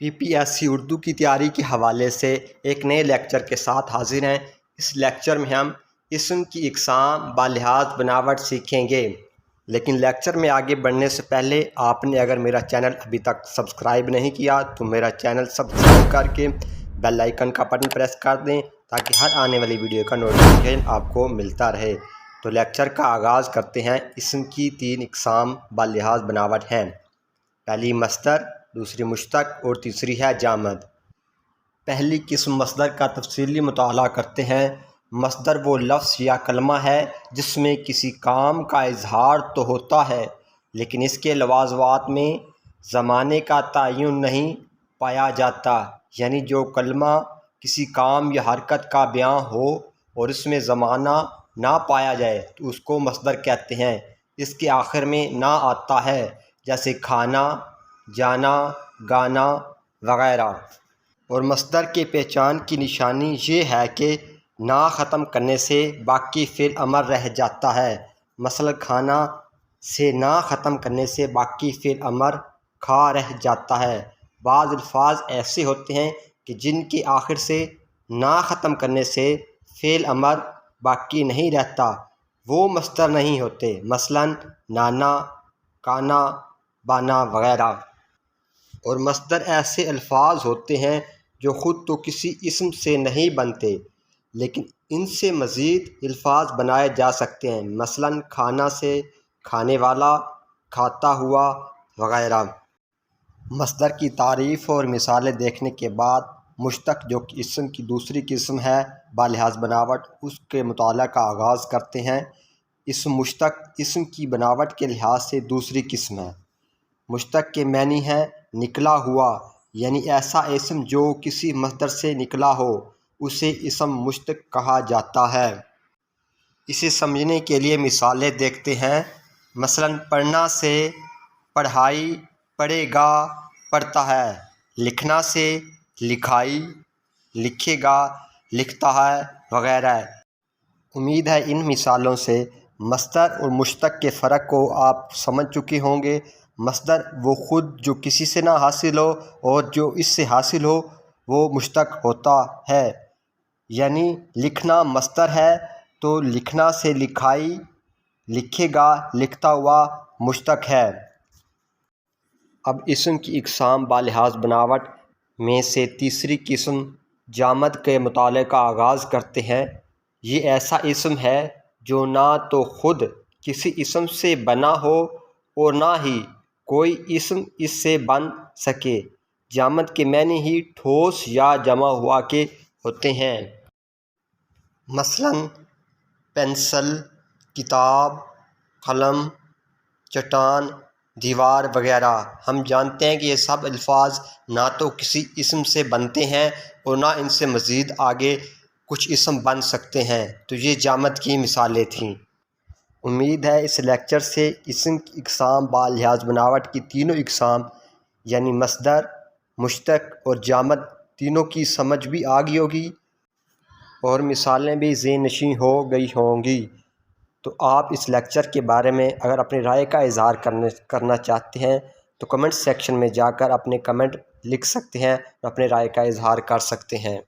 PPSC Urdu کی تیاری کے حوالے سے ایک نئے لیکچر کے ساتھ حاضر ہیں۔ اس لیکچر میں ہم اسم کی اقسام بالحاظ بناوٹ سیکھیں گے، لیکن لیکچر میں آگے بڑھنے سے پہلے آپ نے اگر میرا چینل ابھی تک سبسکرائب نہیں کیا تو میرا چینل سبسکرائب کر کے بیل آئیکن کا بٹن پریس کر دیں تاکہ ہر آنے والی ویڈیو کا نوٹیفیکیشن آپ کو ملتا رہے۔ تو لیکچر کا آغاز کرتے ہیں۔ اسم کی 3 اقسام بالحاظ بناوٹ ہیں۔ پہلی مصدر، دوسری مشتق اور تیسری ہے جامد۔ پہلی قسم مصدر کا تفصیلی مطالعہ کرتے ہیں۔ مصدر وہ لفظ یا کلمہ ہے جس میں کسی کام کا اظہار تو ہوتا ہے لیکن اس کے لوازمات میں زمانے کا تعین نہیں پایا جاتا، یعنی جو کلمہ کسی کام یا حرکت کا بیان ہو اور اس میں زمانہ نہ پایا جائے تو اس کو مصدر کہتے ہیں۔ اس کے آخر میں نہ آتا ہے، جیسے کھانا، جانا، گانا وغیرہ۔ اور مصدر کے پہچان کی نشانی یہ ہے کہ نہ ختم کرنے سے باقی فعل امر رہ جاتا ہے۔ مثلا کھانا سے نہ ختم کرنے سے باقی فعل امر کھا رہ جاتا ہے۔ بعض الفاظ ایسے ہوتے ہیں کہ جن کے آخر سے نہ ختم کرنے سے فعل امر باقی نہیں رہتا، وہ مصدر نہیں ہوتے، مثلا نانا، کانا، بانا وغیرہ۔ اور مصدر ایسے الفاظ ہوتے ہیں جو خود تو کسی اسم سے نہیں بنتے لیکن ان سے مزید الفاظ بنائے جا سکتے ہیں، مثلا کھانا سے کھانے والا، کھاتا ہوا وغیرہ۔ مصدر کی تعریف اور مثالیں دیکھنے کے بعد مشتق جو کہ اسم کی دوسری قسم ہے بالحاظ بناوٹ، اس کے مطالعہ کا آغاز کرتے ہیں۔ اسم مشتق اسم کی بناوٹ کے لحاظ سے دوسری قسم ہے۔ مشتق کے معنی ہے نکلا ہوا، یعنی ایسا اسم جو کسی مصدر سے نکلا ہو اسے اسم مشتق کہا جاتا ہے۔ اسے سمجھنے کے لیے مثالیں دیکھتے ہیں۔ مثلا پڑھنا سے پڑھائی، پڑھے گا، پڑھتا ہے۔ لکھنا سے لکھائی، لکھے گا، لکھتا ہے وغیرہ۔ امید ہے ان مثالوں سے مصدر اور مشتق کے فرق کو آپ سمجھ چکے ہوں گے۔ مصدر وہ خود جو کسی سے نہ حاصل ہو اور جو اس سے حاصل ہو وہ مشتق ہوتا ہے، یعنی لکھنا مصدر ہے تو لکھنا سے لکھائی، لکھے گا، لکھتا ہوا مشتق ہے۔ اب اسم کی اقسام بالحاظ بناوٹ میں سے تیسری قسم جامد کے مطالعے کا آغاز کرتے ہیں۔ یہ ایسا اسم ہے جو نہ تو خود کسی اسم سے بنا ہو اور نہ ہی کوئی اسم اس سے بن سکے۔ جامد کے معنی ہی ٹھوس یا جمع ہوا کے ہوتے ہیں۔ مثلا پنسل، کتاب، قلم، چٹان، دیوار وغیرہ۔ ہم جانتے ہیں کہ یہ سب الفاظ نہ تو کسی اسم سے بنتے ہیں اور نہ ان سے مزید آگے کچھ اسم بن سکتے ہیں، تو یہ جامد کی مثالیں تھیں۔ امید ہے اس لیکچر سے اسم کی اقسام بالحاظ بناوٹ کی تینوں اقسام یعنی مصدر، مشتق اور جامد تینوں کی سمجھ بھی آ گئی ہوگی اور مثالیں بھی ذہن نشین ہو گئی ہوں گی۔ تو آپ اس لیکچر کے بارے میں اگر اپنی رائے کا اظہار کرنا چاہتے ہیں تو کمنٹ سیکشن میں جا کر اپنے کمنٹ لکھ سکتے ہیں اور اپنے رائے کا اظہار کر سکتے ہیں۔